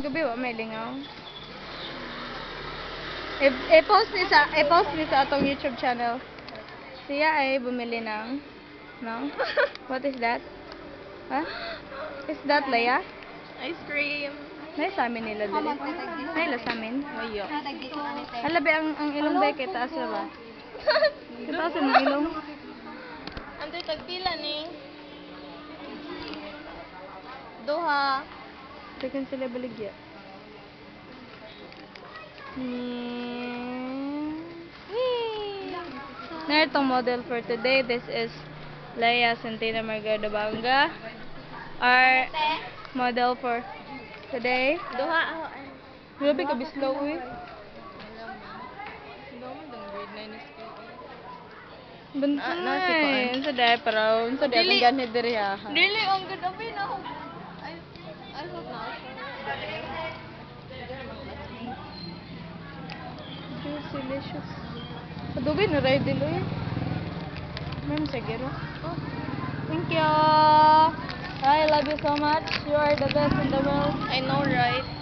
Gabi wa may lingaw. I-post ni sa atong YouTube channel. Siya ay bumili ng no? What is that? Huh? Is that Leia? Ice cream. Nay sa amin nila dili. Nay la sa amin. Mayo. Halabi ang ilong beke taas na ba? Taas ang ilong. Anday tagpila ni. Duha. Tekan sila baligya. Na itong model for today. This is Leia Santina Margardo Banga. Our model for today. Duha. Grabe ka bislaw eh. Bunso na eh. Sa diaper raw. Sa diaper ganit diri ha. Dili ang good abi na ako. I hope na. Juice, delicious. Kadugay na rin dilo eh. Ma'am, sige ro. Thank you. I love you so much. You are the best in the world. I know, right?